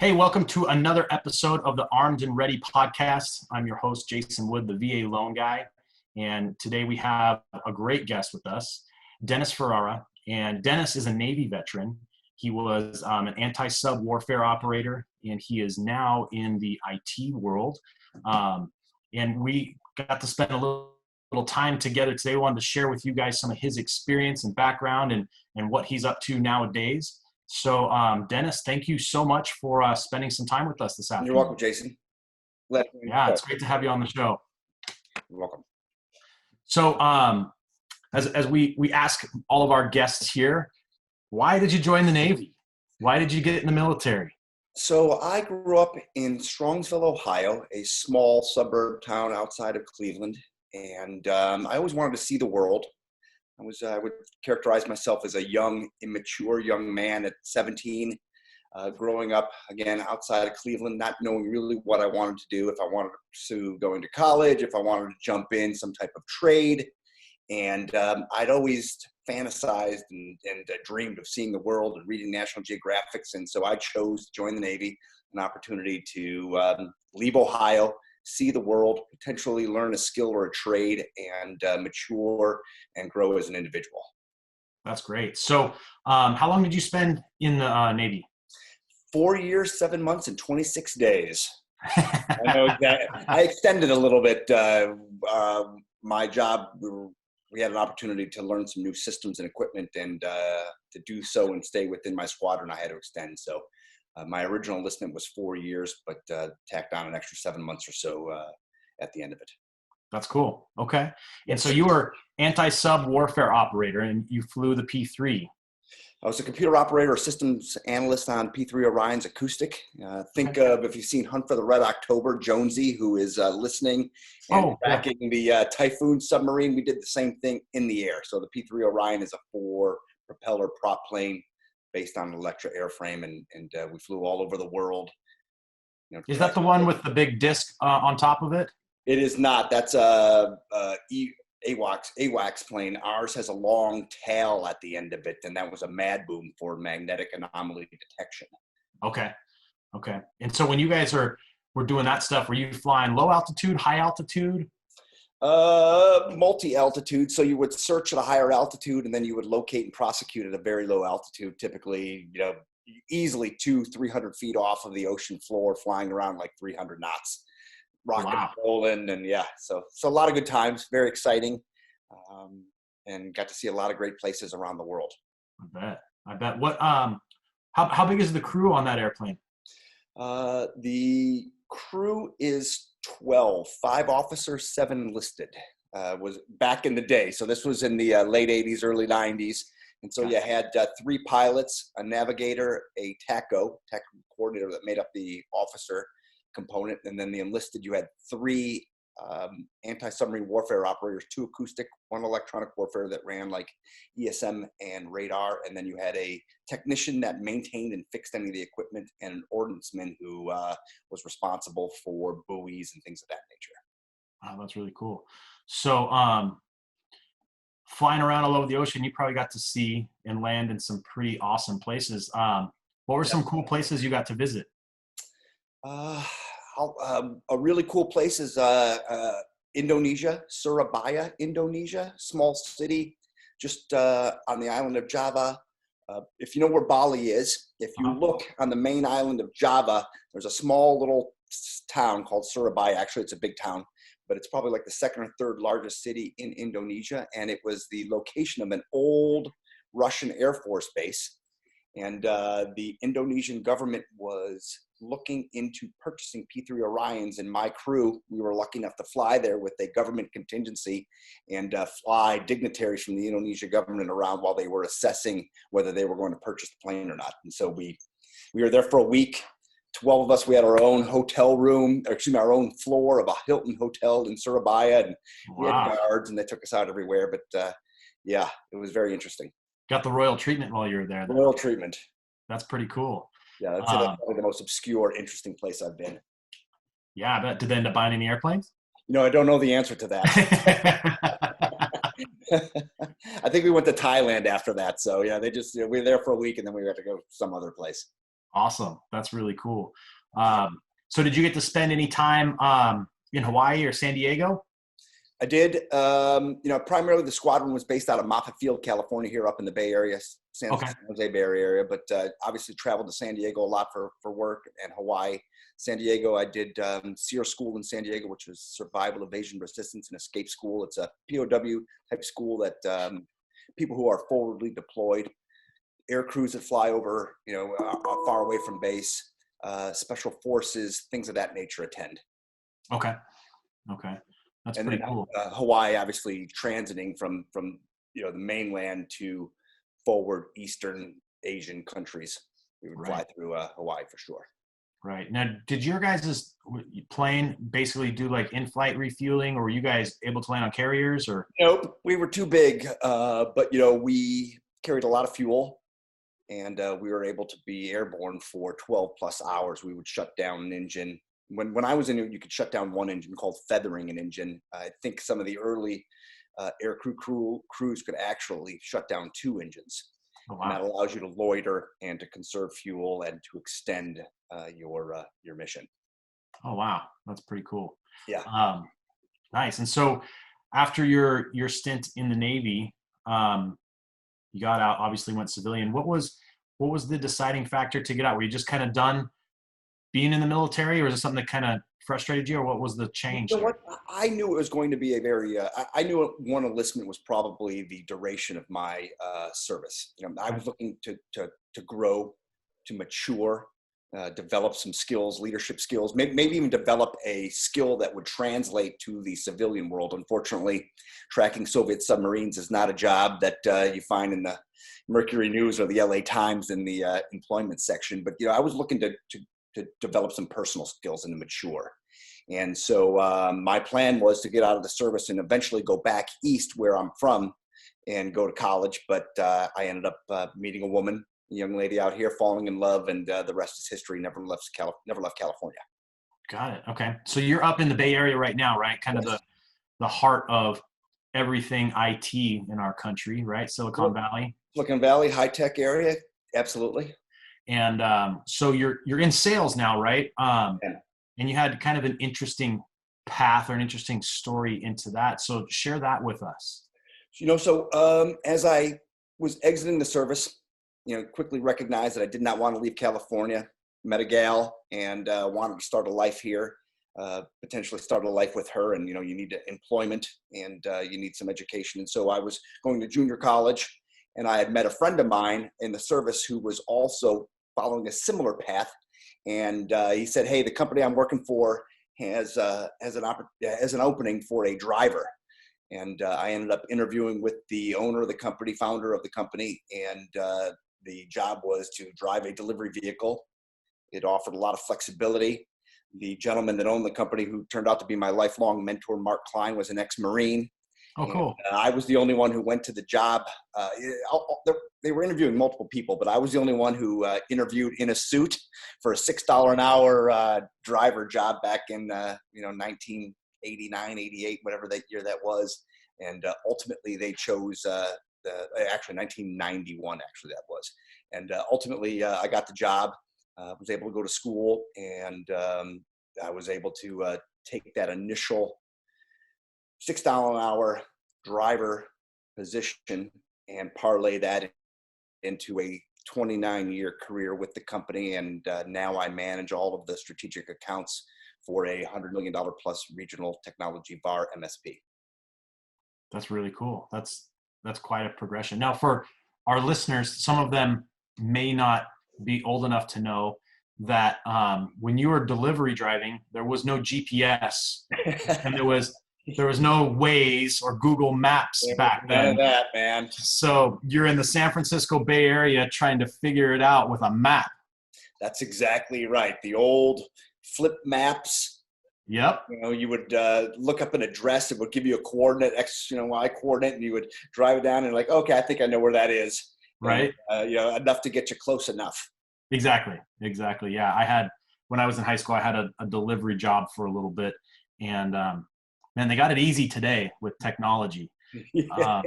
Hey, welcome to another episode of the Armed and Ready podcast. I'm your host, Jason Wood, the VA loan guy. And today we have a great guest with us, Denis Ferrara. And Denis is a Navy veteran. He was an anti-sub warfare operator, and he is now in the IT world. And we got to spend a little time together today. We wanted to share with you guys some of his experience and background and what he's up to nowadays. So, Denis, thank you so much for spending some time with us this afternoon. You're welcome, Jason. Yeah, it's great to have you on the show. You're welcome. So, as we ask all of our guests here, why did you join the Navy? Why did you get in the military? So I grew up in Strongsville, Ohio, a small suburb town outside of Cleveland. And I always wanted to see the world. I would characterize myself as a young, immature young man at 17, growing up, again, outside of Cleveland, not knowing really what I wanted to do, if I wanted to pursue going to college, if I wanted to jump in some type of trade. And I'd always fantasized and dreamed of seeing the world and reading National Geographics. And so I chose to join the Navy, an opportunity to leave Ohio, see the world, potentially learn a skill or a trade, and mature and grow as an individual. That's great. So how long did you spend in the Navy? 4 years, 7 months, and 26 days. I know that I extended a little bit. My job, we had an opportunity to learn some new systems and equipment, and to do so and stay within my squadron, I had to extend. So my original enlistment was 4 years, but tacked on an extra 7 months or so at the end of it. That's cool. Okay. And so you were anti-sub warfare operator, and you flew the P3. I was a computer operator, systems analyst on P3 Orion's acoustic. Think of, if you've seen Hunt for the Red October, Jonesy, who is listening and tracking the Typhoon submarine. We did the same thing in the air. So the P3 Orion is a 4-propeller prop plane based on an Electra airframe, and we flew all over the world. Is that the one with the big disc on top of it? It is not. That's AWACS plane. Ours has a long tail at the end of it, and that was a mad boom for magnetic anomaly detection. Okay. And so when you guys were doing that stuff, were you flying low altitude, high altitude? Multi-altitude. So you would search at a higher altitude, and then you would locate and prosecute at a very low altitude, typically, easily 200-300 feet off of the ocean floor, flying around like 300 knots. Rocking and rolling, and so a lot of good times, very exciting, and got to see a lot of great places around the world. I bet. What how big is the crew on that airplane? The crew is 12, 5 officers, 7 enlisted. Was back in the day, so this was in the late 80s, early 90s, and so you had 3 pilots, a navigator, a tech coordinator that made up the officer component, and then the enlisted, you had 3 anti-submarine warfare operators, 2 acoustic, 1 electronic warfare that ran like ESM and radar, and then you had a technician that maintained and fixed any of the equipment, and an ordnanceman who was responsible for buoys and things of that nature. Wow, that's really cool. So flying around all over the ocean, you probably got to see and land in some pretty awesome places. What were some cool places you got to visit? A really cool place is Indonesia, Surabaya, Indonesia, small city just on the island of Java. If you know where Bali is, if you look on the main island of Java, there's a small little town called Surabaya. Actually, it's a big town, but it's probably like the 2nd or 3rd largest city in Indonesia, and it was the location of an old Russian Air Force base. And the Indonesian government was looking into purchasing P3 Orions, and my crew, we were lucky enough to fly there with a government contingency and fly dignitaries from the Indonesian government around while they were assessing whether they were going to purchase the plane or not. And so we were there for a week. 12 of us, we had our own hotel room, our own floor of a Hilton hotel in Surabaya, and we had guards, and they took us out everywhere. But it was very interesting. Got the royal treatment while you were there. Royal treatment. That's pretty cool. Yeah, that's probably the most obscure, interesting place I've been. Yeah, I bet. Did they end up buying any airplanes? I don't know the answer to that. I think we went to Thailand after that. So yeah, we were there for a week, and then we had to go some other place. Awesome. That's really cool. So did you get to spend any time in Hawaii or San Diego? I did. Primarily the squadron was based out of Moffett Field, California, here up in the Bay Area, San Okay. Jose Bay Area. But obviously traveled to San Diego a lot for work, and Hawaii. San Diego, I did SEER school in San Diego, which was Survival, Evasion, Resistance, and Escape School. It's a POW type school that people who are forwardly deployed, air crews that fly over, far away from base, special forces, things of that nature attend. Okay. Okay. That's And pretty then cool. Hawaii, obviously transiting from the mainland to forward Eastern Asian countries. We would fly through Hawaii for sure. Right. Now, did your guys' plane basically do like in-flight refueling, or were you guys able to land on carriers, or? Nope, we were too big, but we carried a lot of fuel, and we were able to be airborne for 12 plus hours. We would shut down an engine. When I was in it, you could shut down one engine called feathering an engine. I think some of the early air crews could actually shut down two engines. Oh, wow. And that allows you to loiter and to conserve fuel and to extend your mission. Oh, wow. That's pretty cool. Yeah. Nice. And so after your stint in the Navy, you got out, obviously went civilian. What was the deciding factor to get out? Were you just kind of done being in the military, or was it something that kind of frustrated you, or what was the change? You know what? I knew it was going to be a very, I knew one enlistment was probably the duration of my service. I was looking to grow, to mature, develop some skills, leadership skills, maybe even develop a skill that would translate to the civilian world. Unfortunately, tracking Soviet submarines is not a job that you find in the Mercury News or the LA Times in the employment section. But, I was looking to develop some personal skills and to mature. And so my plan was to get out of the service and eventually go back east where I'm from and go to college. But I ended up meeting a woman, a young lady out here, falling in love, and the rest is history. Never left California. Got it. Okay. So you're up in the Bay Area right now, right? Kind of the heart of everything IT in our country, right? Silicon Valley. Silicon Valley, high-tech area. Absolutely. And so you're in sales now, right? Yeah. And you had kind of an interesting path or an interesting story into that. So share that with us. As I was exiting the service, quickly recognized that I did not want to leave California. Met a gal and wanted to start a life here, potentially start a life with her. And, you need employment and you need some education. And so I was going to junior college, and I had met a friend of mine in the service who was also following a similar path. And he said, "Hey, the company I'm working for has an opening for a driver." And I ended up interviewing with the owner of the company, founder of the company, and the job was to drive a delivery vehicle. It offered a lot of flexibility. The gentleman that owned the company, who turned out to be my lifelong mentor, Mark Klein, was an ex-Marine. Oh, cool. And, I was the only one who went to the job. They were interviewing multiple people, but I was the only one who interviewed in a suit for a $6 an hour driver job back in 1989, 88, whatever that year that was. And ultimately they chose actually 1991, actually that was. And ultimately I got the job, was able to go to school, and I was able to take that initial $6 an hour driver position and parlay that into a 29-year career with the company. And now I manage all of the strategic accounts for a $100 million plus regional technology VAR MSP. That's really cool. That's quite a progression. Now, for our listeners, some of them may not be old enough to know that when you were delivery driving, there was no GPS and there was no Waze or Google Maps back then. None of that, man. So you're in the San Francisco Bay Area trying to figure it out with a map. That's exactly right. The old flip maps. Yep. You would look up an address. It would give you a coordinate, Y coordinate, and you would drive it down and like, okay, I think I know where that is. Right. And, enough to get you close enough. Exactly. Yeah. When I was in high school, I had a delivery job for a little bit, and man, they got it easy today with technology. Yeah.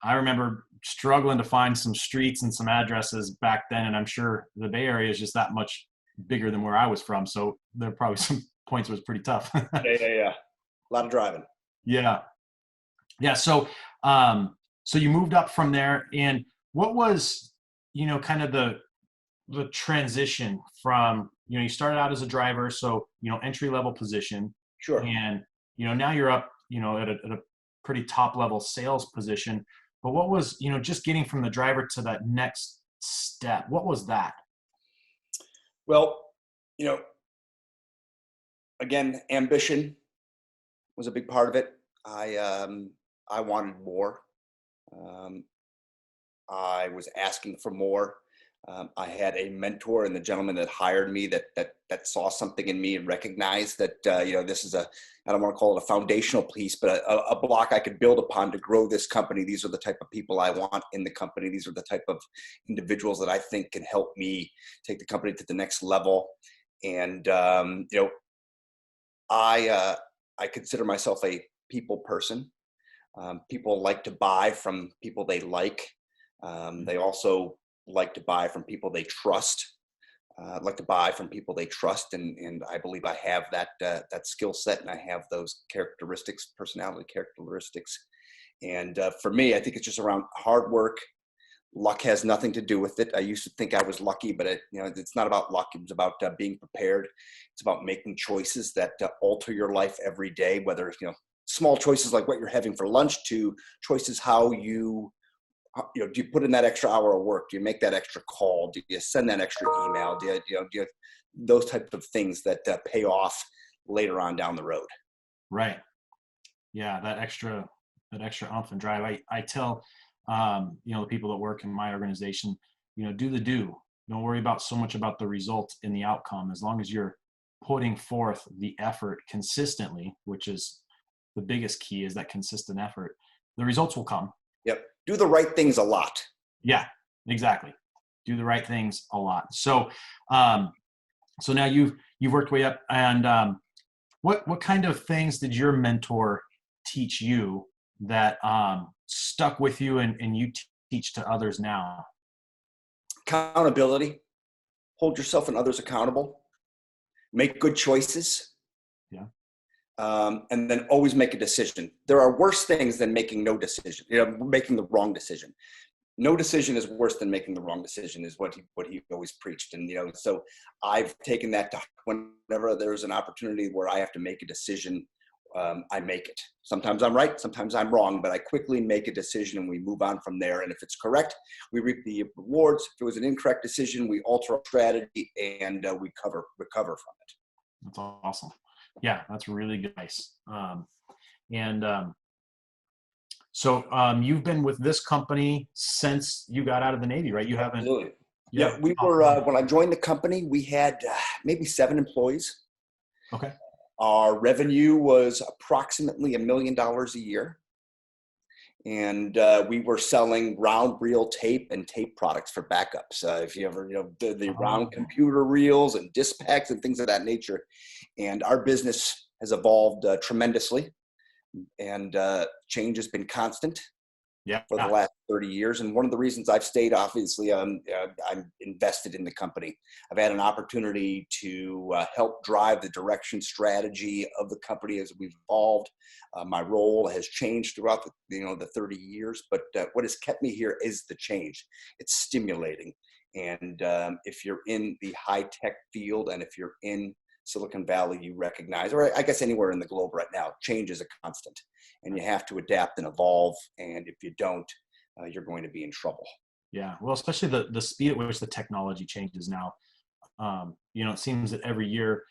I remember struggling to find some streets and some addresses back then. And I'm sure the Bay Area is just that much bigger than where I was from. So there are probably some points where it was pretty tough. Yeah. A lot of driving. Yeah. Yeah. So, so you moved up from there, and what was, kind of the transition from, you started out as a driver, so, entry level position. Sure. And, now you're up, at a pretty top level sales position. But what was, just getting from the driver to that next step? What was that? Well, again, ambition was a big part of it. I wanted more. I was asking for more. I had a mentor and the gentleman that hired me that saw something in me and recognized that, this is I don't want to call it a foundational piece, but a block I could build upon to grow this company. These are the type of people I want in the company. These are the type of individuals that I think can help me take the company to the next level. And, I consider myself a people person. People like to buy from people they like. They also like to buy from people they trust. And I believe I have that skill set, and I have those characteristics, personality characteristics. And for me, I think it's just around hard work. Luck has nothing to do with it. I used to think I was lucky, but it's not about luck. It's about being prepared. It's about making choices that alter your life every day, whether it's, small choices like what you're having for lunch to choices how do you put in that extra hour of work? Do you make that extra call? Do you send that extra email? Do you those types of things that pay off later on down the road? Right. Yeah. That extra oomph and drive. I tell, the people that work in my organization, do the do. Don't worry about so much about the result in the outcome. As long as you're putting forth the effort consistently, which is the biggest key, is that consistent effort, the results will come. Yep. Do the right things a lot. Yeah, exactly. Do the right things a lot. So, so now you've worked way up, and what kind of things did your mentor teach you that stuck with you and you teach to others now? Accountability. Hold yourself and others accountable. Make good choices. Yeah. And then always make a decision. There are worse things than making no decision, making the wrong decision. No decision is worse than making the wrong decision, is what he always preached. And, so I've taken that to whenever there's an opportunity where I have to make a decision, I make it. Sometimes I'm right, sometimes I'm wrong, but I quickly make a decision and we move on from there. And if it's correct, we reap the rewards. If it was an incorrect decision, we alter our strategy and we recover from it. That's awesome. Yeah, that's really good advice. So you've been with this company since you got out of the Navy, right? You haven't. Absolutely. Yeah, we were, when I joined the company, we had maybe 7 employees. Okay. Our revenue was approximately $1 million a year. And we were selling round reel tape and tape products for backups. If you ever, the round computer reels and disc packs and things of that nature. And our business has evolved tremendously, and change has been constant for the last 30 years. And one of the reasons I've stayed, obviously, I'm invested in the company. I've had an opportunity to help drive the direction strategy of the company as we've evolved. My role has changed throughout the 30 years, but what has kept me here is the change. It's stimulating. And if you're in the high tech field, and if you're in Silicon Valley, you recognize, or I guess anywhere in the globe right now, change is a constant, and you have to adapt and evolve. And if you don't, you're going to be in trouble. Yeah. Well, especially the speed at which the technology changes now. It seems that every year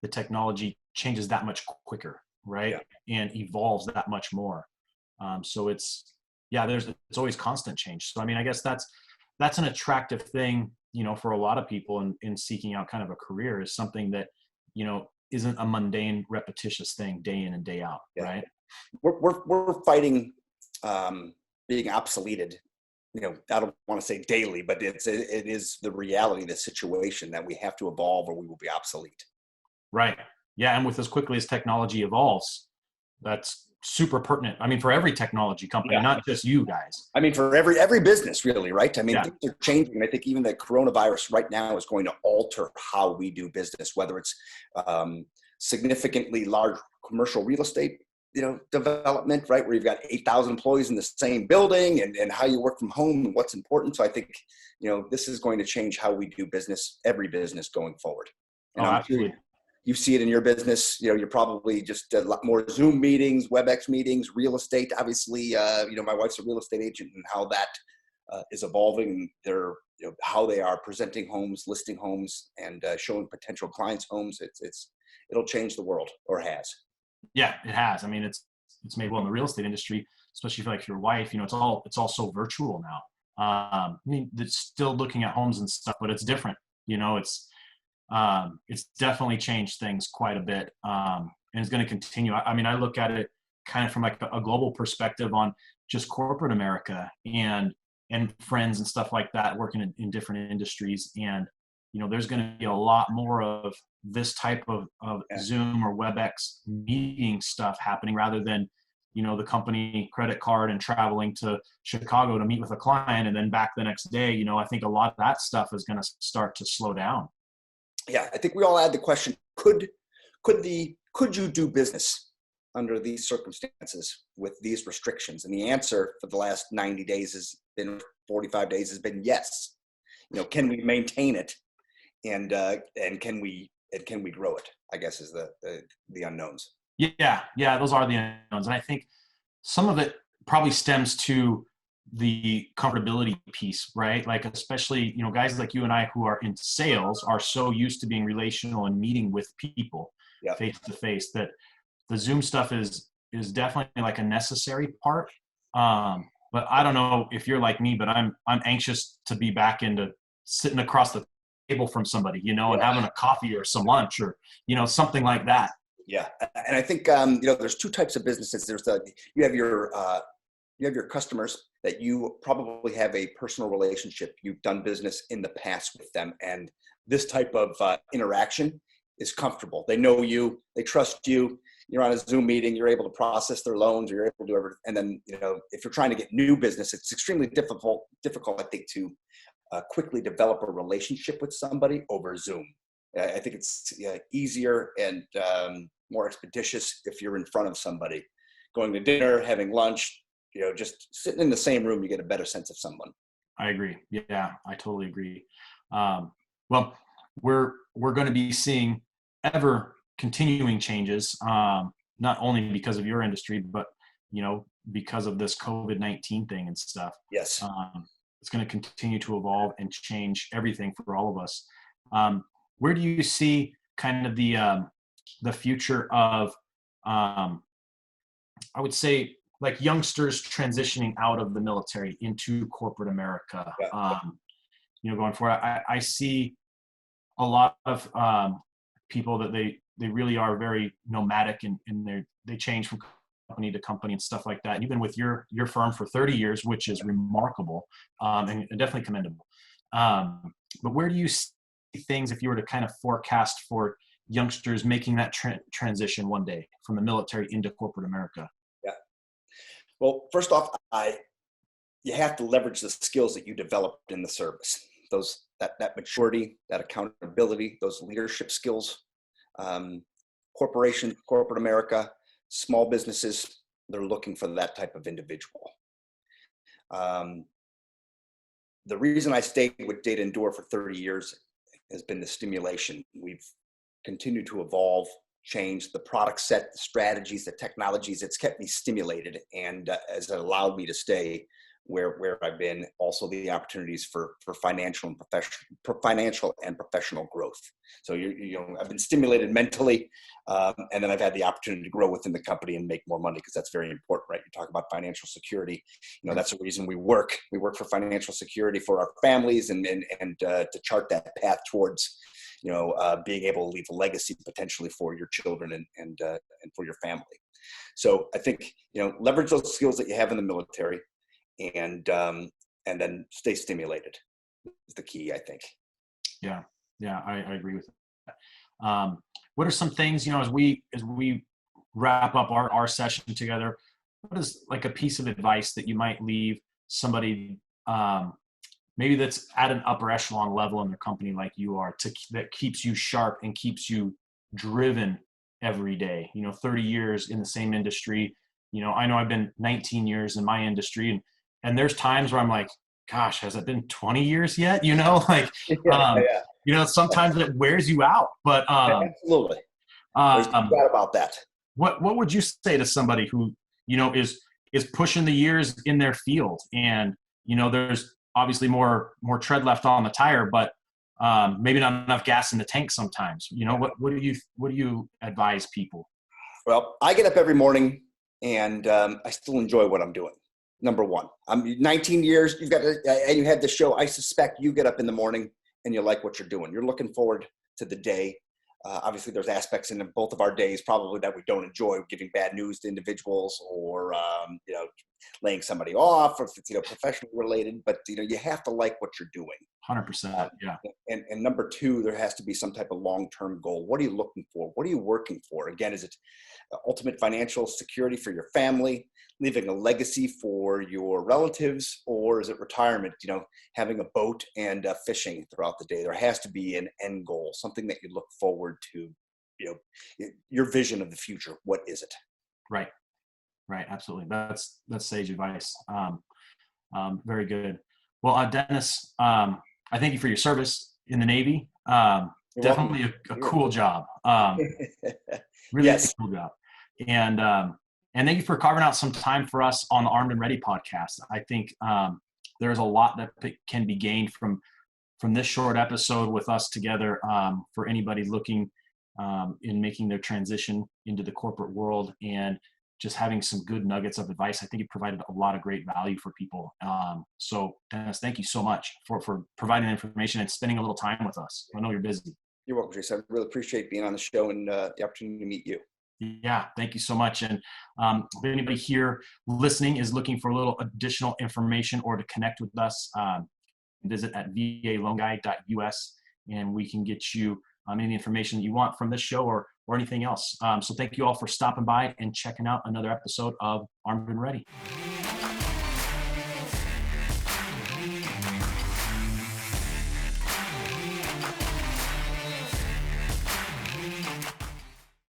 the technology changes that much quicker, right? Yeah. And evolves that much more. So it's always constant change. So, I mean, I guess that's an attractive thing, for a lot of people in seeking out kind of a career, is something that, isn't a mundane, repetitious thing day in and day out. Yeah. Right. We're fighting being obsoleted. I don't want to say daily, but it is the reality of the situation that we have to evolve or we will be obsolete. Right. Yeah. And with as quickly as technology evolves, that's super pertinent. I mean, for every technology company, Yeah. not just you guys. I mean, for every business, really, right? I mean, Yeah. things are changing, and I think even the coronavirus right now is going to alter how we do business, whether it's significantly large commercial real estate, development, right, where you've got 8,000 employees in the same building, and how you work from home and what's important. So I think this is going to change how we do business, every business going forward. And I'm Absolutely. sure you see it in your business. You're probably just a lot more Zoom meetings, WebEx meetings, real estate. Obviously, my wife's a real estate agent, and how that is evolving. Their, how they are presenting homes, listing homes, and showing potential clients homes. It'll change the world, or has. Yeah, it has. I mean, it's made well in the real estate industry, especially for like your wife. It's all so virtual now. I mean, it's still looking at homes and stuff, but it's different. It's definitely changed things quite a bit, and it's going to continue. I mean, I look at it kind of from like a global perspective on just corporate America and friends and stuff like that, working in different industries. And there's going to be a lot more of this type of Zoom or WebEx meeting stuff happening, rather than the company credit card and traveling to Chicago to meet with a client and then back the next day. I think a lot of that stuff is going to start to slow down. Yeah, I think we all had the question: could you do business under these circumstances with these restrictions? And the answer for the last 90 days 45 days has been yes. Can we maintain it, and can we grow it? I guess is the unknowns. Yeah, those are the unknowns, and I think some of it probably stems to the comfortability piece, right? Like, especially, guys like you and I who are in sales are so used to being relational and meeting with people face to face, that the Zoom stuff is definitely like a necessary part. But I don't know if you're like me, but I'm anxious to be back into sitting across the table from somebody, and having a coffee or some lunch or, something like that. Yeah. And I think, there's two types of businesses. You have your customers that you probably have a personal relationship. You've done business in the past with them, and this type of interaction is comfortable. They know you, they trust you. You're on a Zoom meeting, you're able to process their loans, or you're able to do everything. And then, if you're trying to get new business, it's extremely difficult, I think, to quickly develop a relationship with somebody over Zoom. I think it's easier and more expeditious if you're in front of somebody. Going to dinner, having lunch, just sitting in the same room, you get a better sense of someone. I agree. Yeah, I totally agree. Well, we're going to be seeing ever continuing changes, not only because of your industry, but because of this COVID-19 thing and stuff. Yes. It's going to continue to evolve and change everything for all of us. Where do you see kind of the future of, I would say, like youngsters transitioning out of the military into corporate America? Going forward, I see a lot of people that they really are very nomadic, and they change from company to company and stuff like that. And you've been with your firm for 30 years, which is remarkable, and definitely commendable. But where do you see things, if you were to kind of forecast for youngsters making that transition one day from the military into corporate America? Yeah. Well, first off, you have to leverage the skills that you developed in the service. That maturity, that accountability, those leadership skills. Corporate America, small businesses, they're looking for that type of individual. The reason I stayed with Data Endure for 30 years has been the stimulation. We've continued to evolve, change the product set, the strategies, the technologies. It's kept me stimulated, and has allowed me to stay where I've been. Also, the opportunities for financial and professional growth. So I've been stimulated mentally, and then I've had the opportunity to grow within the company and make more money, because that's very important, right? You talk about financial security. That's the reason we work. We work for financial security for our families, and to chart that path towards being able to leave a legacy potentially for your children and for your family. So I think leverage those skills that you have in the military, and then stay stimulated is the key, I think. Yeah, I agree with that. What are some things, as we wrap up our session together, what is like a piece of advice that you might leave somebody, maybe that's at an upper echelon level in their company like you are, that keeps you sharp and keeps you driven every day? 30 years in the same industry. I know I've been 19 years in my industry, and there's times where I'm like, gosh, has it been 20 years yet? Like, sometimes it wears you out. But Absolutely. There's no um, doubt about that. what would you say to somebody who is pushing the years in their field, and there's obviously more tread left on the tire, but maybe not enough gas in the tank sometimes? What do you advise people? Well, I get up every morning and I still enjoy what I'm doing. Number one, I'm 19 years. And you had the show. I suspect you get up in the morning and you like what you're doing. You're looking forward to the day. Obviously, there's aspects in both of our days probably that we don't enjoy, giving bad news to individuals, or laying somebody off, or if it's professionally related. But you have to like what you're doing. 100%. Yeah. And number two, there has to be some type of long-term goal. What are you looking for? What are you working for? Again, is it ultimate financial security for your family, leaving a legacy for your relatives, or is it retirement, having a boat and fishing throughout the day? There has to be an end goal, something that you look forward to, your vision of the future. What is it? Right. Absolutely. That's sage advice. Very good. Well, Dennis, I thank you for your service in the Navy. Definitely a cool job. Really Yes. cool job. And thank you for carving out some time for us on the Armed and Ready podcast. I think there's a lot that can be gained from this short episode with us together, for anybody looking in making their transition into the corporate world, and just having some good nuggets of advice. I think it provided a lot of great value for people. So Dennis, thank you so much for providing information and spending a little time with us. I know you're busy. You're welcome, Jason. I really appreciate being on the show and the opportunity to meet you. Yeah, thank you so much. And if anybody here listening is looking for a little additional information or to connect with us, visit at valoanguy.us, and we can get you any information that you want from this show or anything else. So thank you all for stopping by and checking out another episode of Armed and Ready.